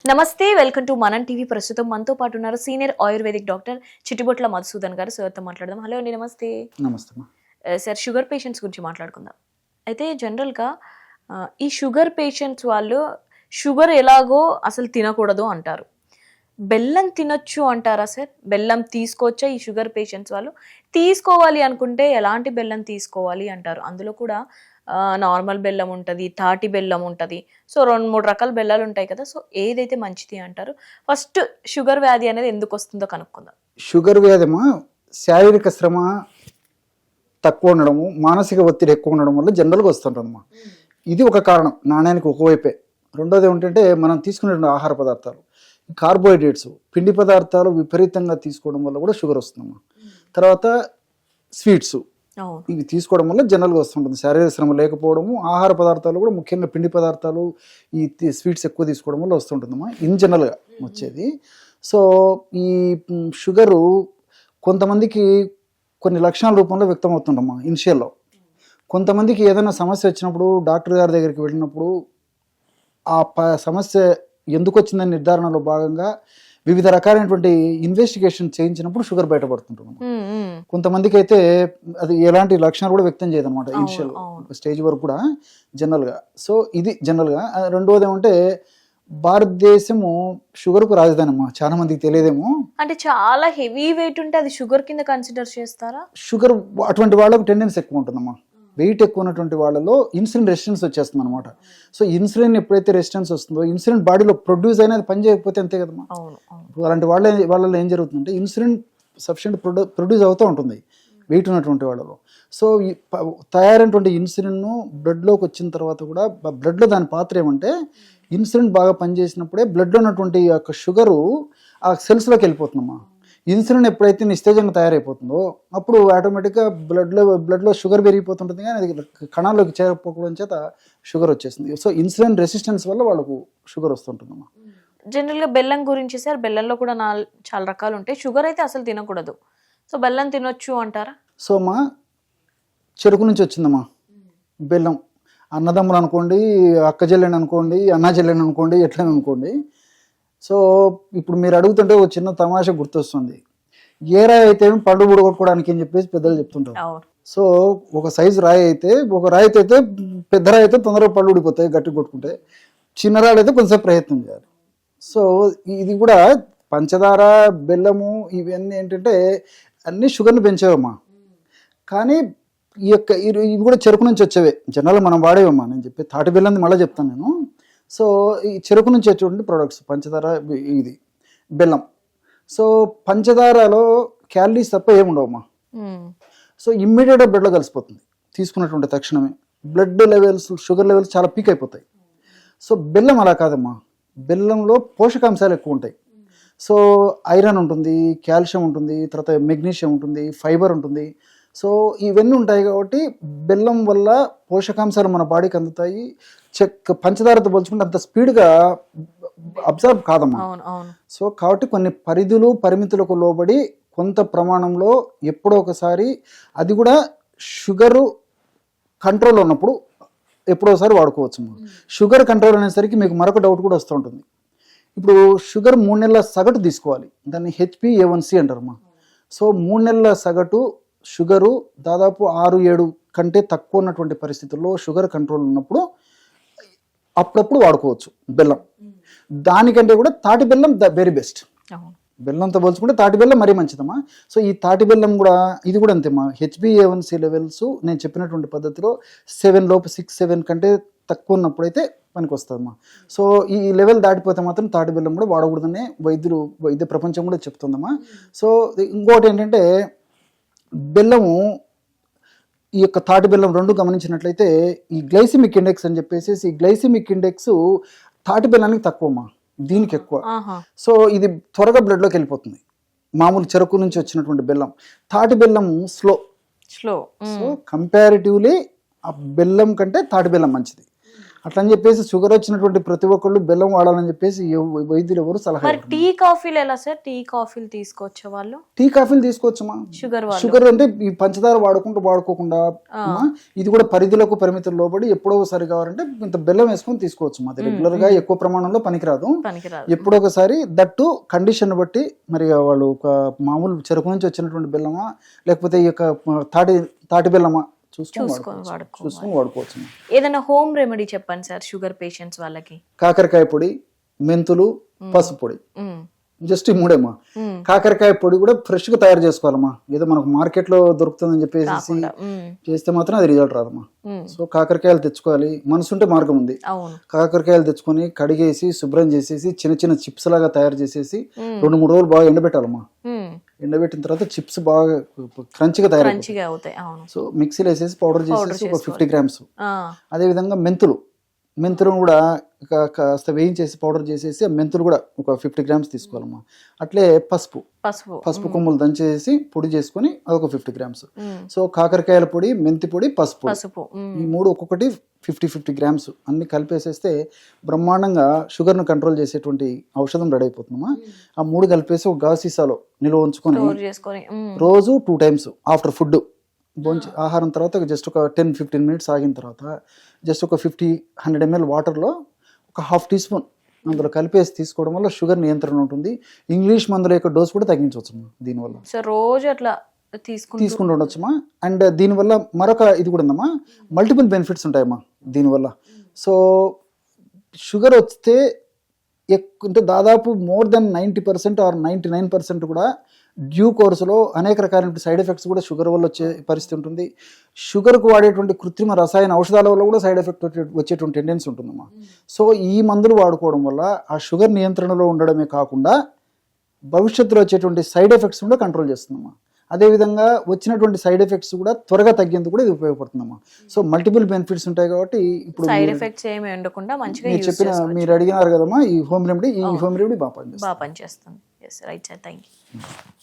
నమస్తే, welcome to మనం TV. ప్రస్తుతం మనతో పాటు ఉన్నారు senior ayurvedic doctor Chittibotla Madhusudan గారు. సార్తో మాట్లాడదాం. హలో అండి, నమస్తే. నమస్తే. సార్, షుగర్ పేషెంట్స్ గురించి మాట్లాడుకుందాం. అయితే జనరల్గా ఈ షుగర్ పేషెంట్స్ వాళ్ళు షుగర్ ఎలాగో అసలు తినకూడదు అంటారు. బెల్లం తినొచ్చు అంటారా సార్? బెల్లం తీసుకోవచ్చా ఈ షుగర్ పేషెంట్స్ వాళ్ళు? తీసుకోవాలి అనుకుంటే ఎలాంటి బెల్లం తీసుకోవాలి అంటారు? అందులో కూడా నార్మల్ బెల్లం ఉంటుంది, తాటి బెల్లం ఉంటుంది. సో 2-3 రకాల బెల్లాలు ఉంటాయి కదా. సో ఏదైతే మంచిది అంటారు? ఫస్ట్ షుగర్ వ్యాధి అనేది ఎందుకు వస్తుందో కనుక్కుందాం. షుగర్ వ్యాధిమా శారీరక శ్రమ తక్కువ ఉండడము, మానసిక ఒత్తిడి ఎక్కువ ఉండడం వల్ల జనరల్గా వస్తుంటుందమ్మా. ఇది ఒక కారణం, నాణ్యానికి ఒకవైపే. రెండోది ఏమిటంటే మనం తీసుకునే ఆహార పదార్థాలు, కార్బోహైడ్రేట్స్, పిండి పదార్థాలు విపరీతంగా తీసుకోవడం వల్ల కూడా షుగర్ వస్తుందమ్మా. తర్వాత స్వీట్స్, ఇవి తీసుకోవడం వల్ల జనరల్గా వస్తుంటుంది. శారీరక శ్రమ లేకపోవడము, ఆహార పదార్థాలు కూడా ముఖ్యంగా పిండి పదార్థాలు, ఈ స్వీట్స్ ఎక్కువ తీసుకోవడం వల్ల వస్తుంటుందమ్మా. ఇన్ జనరల్గా వచ్చేది. సో ఈ షుగరు కొంతమందికి కొన్ని లక్షణాల రూపంలో వ్యక్తం అవుతుందమ్మా ఇనిషియల్లో. కొంతమందికి ఏదైనా సమస్య వచ్చినప్పుడు డాక్టర్ గారి దగ్గరికి వెళ్ళినప్పుడు ఆ సమస్య ఎందుకు వచ్చిందని నిర్ధారణలో భాగంగా వివిధ రకాలైనటువంటి ఇన్వెస్టిగేషన్ చేయించినప్పుడు షుగర్ బయటపడుతుంటుంది. కొంతమందికి అయితే అది ఎలాంటి లక్షణాలు కూడా వ్యక్తం చేయదు అనమాట ఇనిషియల్ స్టేజ్ వరకు కూడా జనరల్గా. సో ఇది జనరల్గా. రెండోది ఏమంటే భారతదేశము షుగర్కు రాజధాని అమ్మా. చాలా మందికి తెలియదేమో. అంటే చాలా హెవీ వెయిట్ ఉంటే అది షుగర్ కింద కన్సిడర్ చేస్తారా? షుగర్ అటువంటి వాళ్ళకు టెండెన్సీ ఎక్కువ ఉంటుందమ్మా. వెయిట్ ఎక్కువ ఉన్నటువంటి వాళ్ళలో ఇన్సులిన్ రెసిస్టెన్స్ వచ్చేస్తుంది అనమాట. సో ఇన్సులిన్ ఎప్పుడైతే రెసిస్టెన్స్ వస్తుందో, ఇన్సులిన్ బాడీలో ప్రొడ్యూస్ అయినది పని చేయకపోతే అంతే కదమ్మా. అలాంటి వాళ్ళలో ఏం జరుగుతుందంటే ఇన్సులిన్ సఫిషియెంట్ ప్రొడ్యూస్ అవుతూ ఉంటుంది వెయిట్ ఉన్నటువంటి వాళ్ళలో. సో ఈ తయారైనటువంటి ఇన్సులిన్ బ్లడ్లోకి వచ్చిన తర్వాత కూడా బ్లడ్లో దాని పాత్ర ఏమంటే, ఇన్సులిన్ బాగా పనిచేసినప్పుడే బ్లడ్లో ఉన్నటువంటి యొక్క షుగరు ఆ సెల్స్లోకి వెళ్ళిపోతుందమ్మా. ఇన్సులిన్ ఎప్పుడైతే నిస్తేజంగా తయారైపోతుందో అప్పుడు ఆటోమేటిక్గా బ్లడ్లో షుగర్ పెరిగిపోతుంటుంది, కానీ అది కణాల్లోకి చేరకపోవడం చేత షుగర్ వచ్చేస్తుంది. సో ఇన్సులిన్ రెసిస్టెన్స్ వల్ల వాళ్ళకు షుగర్ వస్తుంటుందమ్మా. జనరల్గా బెల్లం గురించి సార్, బెల్లంలో కూడా చాలా రకాలు ఉంటాయి. షుగర్ అయితే అసలు తినకూడదు. సో బెల్లం తినొచ్చు అంటారా? సో అమ్మా, చెరుకు నుంచి వచ్చిందమ్మా బెల్లం. అన్నదమ్ములు అనుకోండి, అక్క చెల్లెని అనుకోండి, అన్నా చెల్లెని అనుకోండి, ఎట్లని అనుకోండి. సో ఇప్పుడు మీరు అడుగుతుంటే ఒక చిన్న తమాషా గుర్తొస్తుంది. ఏ రాయి అయితే పండు ఉడగొట్టుకోవడానికి అని చెప్పేసి పెద్దలు చెప్తుంటారు. సో ఒక సైజు రాయి అయితే, ఒక రాయి అయితే పెద్ద రాయి అయితే తొందరగా పళ్ళు ఊడిపోతాయి గట్టి కొట్టుకుంటే, చిన్న రాయి అయితే కొంచెం ప్రయత్నం చేయాలి. సో ఇది కూడా పంచదార, బెల్లము ఇవన్నీ ఏంటంటే అన్నీ షుగర్ని పెంచేవమ్మా. కానీ ఈ యొక్క ఇవి కూడా చెరుకు నుంచి వచ్చేవే, జనరల్గా మనం వాడేవమ్మా. నేను చెప్పి తాటి బెల్లంది మళ్ళీ చెప్తాను నేను. సో ఈ చెరుకు నుంచి వచ్చేటువంటి ప్రొడక్ట్స్ పంచదార, ఇది బెల్లం. సో పంచదారలో క్యాలరీస్ తప్ప ఏముండవమ్మా. సో ఇమ్మీడియట్గా బ్లడ్లో కలిసిపోతుంది తీసుకున్నటువంటి తక్షణమే. బ్లడ్ లెవెల్స్, షుగర్ లెవెల్స్ చాలా పీక్ అయిపోతాయి. సో బెల్లం అలా కాదమ్మా. బెల్లంలో పోషకాంశాలు ఎక్కువ ఉంటాయి. సో ఐరన్ ఉంటుంది, కాల్షియం ఉంటుంది, తర్వాత మెగ్నీషియం ఉంటుంది, ఫైబర్ ఉంటుంది. సో ఇవన్నీ ఉంటాయి కాబట్టి బెల్లం వల్ల పోషకాంశాలు మన బాడీకి అందుతాయి. పంచదారతో పోల్చుకుంటే అంత స్పీడ్గా అబ్జర్వ్ కాదమ్మా. సో కాబట్టి కొన్ని పరిధులు, పరిమితులకు లోబడి కొంత ప్రమాణంలో ఎప్పుడో ఒకసారి, అది కూడా షుగరు కంట్రోల్ ఉన్నప్పుడు ఎప్పుడో ఒకసారి వాడుకోవచ్చు. షుగర్ కంట్రోల్ అనేసరికి మీకు మరొక డౌట్ కూడా వస్తూ ఉంటుంది. ఇప్పుడు షుగర్ 3 నెలల సగటు తీసుకోవాలి, దాన్ని HbA1c అంటారమ్మా. సో 3 నెలల సగటు షుగరు దాదాపు 6-7 కంటే తక్కువ ఉన్నటువంటి పరిస్థితుల్లో షుగర్ కంట్రోల్ ఉన్నప్పుడు అప్పుడప్పుడు వాడుకోవచ్చు బెల్లం. దానికంటే కూడా తాటి బెల్లం ద వెరీ బెస్ట్. బెల్లంతో పోల్చుకుంటే తాటి బెల్లం మరీ మంచిదమ్మా. సో ఈ తాటి బెల్లం కూడా, ఇది కూడా అంతేమ్మా. HbA1c లెవెల్స్ నేను చెప్పినటువంటి పద్ధతిలో 7 లోపు 6-7 కంటే తక్కువ ఉన్నప్పుడైతే పనికి వస్తుందమ్మా. సో ఈ లెవెల్ దాటిపోతే మాత్రం తాటి బెల్లం కూడా వాడకూడదని వైద్య ప్రపంచం కూడా చెప్తుందమ్మా. సో ఇంకోటి ఏంటంటే, బెల్లము, ఈ యొక్క తాటి బెల్లం రెండు గమనించినట్లయితే ఈ గ్లైసిమిక్ ఇండెక్స్ అని చెప్పేసి, ఈ గ్లైసిమిక్ ఇండెక్స్ తాటి బెల్లానికి తక్కువమ్మా, దీనికి ఎక్కువ. సో ఇది త్వరగా బ్లడ్లోకి వెళ్ళిపోతుంది. మామూలు చెరుకు నుంచి వచ్చినటువంటి బెల్లం. తాటి బెల్లం స్లో. సో కంపారిటివ్లీ ఆ బెల్లం కంటే తాటి బెల్లం మంచిది. అట్లా అని చెప్పేసి షుగర్ వచ్చినటువంటి ప్రతి ఒక్కళ్ళు బెల్లం వాడాలని చెప్పేసి వైద్యులు ఎవరు సలహా మరి టీ కాఫీలు ఎలా సార్? టీ కాఫీలు తీసుకోవచ్చా వాళ్ళు? టీ కాఫీలు తీసుకోవచ్చమ్మా. షుగర్ అంటే ఈ పంచదార వాడుకోకుండా ఇది కూడా పరిధిలకు పరిమితులు లోబడి ఎప్పుడో ఒకసారి కావాలంటే ఇంత బెల్లం వేసుకొని తీసుకోవచ్చు. అది రెగ్యులర్ గా ఎక్కువ ప్రమాణంలో పనికిరాదు. ఎప్పుడో ఒకసారి దట్టు కండిషన్ బట్టి మరి వాళ్ళు ఒక మామూలు చెరుకు నుంచి వచ్చినటువంటి బెల్లమా లేకపోతే ఈ యొక్క తాటి బెల్లమా చూసుకొని వాడుకోవచ్చు. ఏదైనా హోమ్ రెమెడీ చెప్పండి సార్ షుగర్ పేషెంట్స్ వాళ్ళకి. కాకరకాయ పొడి, మెంతులు, పసుపు పొడి, జస్ట్ ఈ మూడేమా. కాకరకాయ పొడి కూడా ఫ్రెష్ గా తయారు చేసుకోవాలమ్మా. ఏదో మనకు మార్కెట్ లో దొరుకుతుందని చెప్పేసి చేస్తే మాత్రం అది రిజల్ట్ రాదమ్మా. సో కాకరకాయలు తెచ్చుకోవాలి, మనసుంటే మార్గం ఉంది. కాకరకాయలు తెచ్చుకొని కడిగేసి శుభ్రం చేసేసి చిన్న చిన్న చిప్స్ లాగా తయారు చేసేసి 2-3 రోజులు బాగా ఎండబెట్టాలమ్మా. ఎండబెట్టిన తర్వాత చిప్స్ బాగా క్రంచిగా తయారవుతాయి. సో మిక్సీలో వేసేసి పౌడర్ చేసేసి ఒక 50 గ్రామ్స్. అదే విధంగా మెంతులు కూడా కాస్త వేయించేసి పౌడర్ చేసేసి ఆ మెంతులు కూడా ఒక 50 గ్రామ్స్ తీసుకోవాలమ్మా. అట్లే పసుపు కొమ్ములు దంచేసి పొడి చేసుకుని అదొక 50 గ్రామ్స్. సో కాకరకాయల పొడి, మెంతి పొడి, పసుపు ఈ 3 ఒక్కొక్కటి 50 గ్రామ్స్ అన్ని కలిపేసేస్తే బ్రహ్మాండంగా షుగర్ ను కంట్రోల్ చేసేటువంటి ఔషధం రెడీ అయిపోతుందమ్మా. ఆ 3 కలిపేసి ఒక గాజు సీసాలో నిల్వ ఉంచుకొని రోజు 2 టైమ్స్ ఆఫ్టర్ ఫుడ్ భోంచి ఆహారం తర్వాత జస్ట్ ఒక 10-15 మినిట్స్ ఆగిన తర్వాత జస్ట్ ఒక 50-100 ml వాటర్లో ఒక 1/2 టీ స్పూన్ అందులో కలిపేసి తీసుకోవడం వల్ల షుగర్ నియంత్రణ ఉంటుంది. ఇంగ్లీష్ మందుల యొక్క డోస్ కూడా తగ్గించవచ్చు దీనివల్ల. రోజు అట్లా తీసుకుంటూ ఉండొచ్చమ్మా. అండ్ దీనివల్ల మరొక ఇది కూడా ఉందమ్మా, మల్టిపుల్ బెనిఫిట్స్ ఉంటాయమ్మా దీనివల్ల. సో షుగర్ వస్తే అంటే దాదాపు మోర్ దెన్ 90% ఆర్ 99% కూడా డ్యూ కోర్సులో అనేక రకాలైన సైడ్ ఎఫెక్ట్స్ కూడా షుగర్ వల్ల వచ్చే పరిస్థితి ఉంటుంది. షుగర్కు వాడేటువంటి కృత్రిమ రసాయన ఔషధాల వల్ల కూడా సైడ్ ఎఫెక్ట్ వచ్చేటువంటి టెండెన్సీ ఉంటుందమ్మా. సో ఈ మందులు వాడుకోవడం వల్ల ఆ షుగర్ నియంత్రణలో ఉండడమే కాకుండా భవిష్యత్తులో వచ్చేటువంటి సైడ్ ఎఫెక్ట్స్ కూడా కంట్రోల్ చేస్తుందమ్మా. అదేవిధంగా వచ్చినటువంటి సైడ్ ఎఫెక్ట్స్ కూడా త్వరగా తగ్గేందుకు కూడా ఇది ఉపయోగపడుతుందమ్మా. సో మల్టిపుల్ బెనిఫిట్స్ ఉంటాయి కాబట్టి ఇప్పుడు సైడ్ ఎఫెక్ట్స్ ఏమి ఉండకుండా మంచిగా చెప్పిన మీరు అడిగినారు కదమ్మా, ఈ హోమ్ రెమెడీ బాగా పనిచేస్తుంది. Right sir, thank you.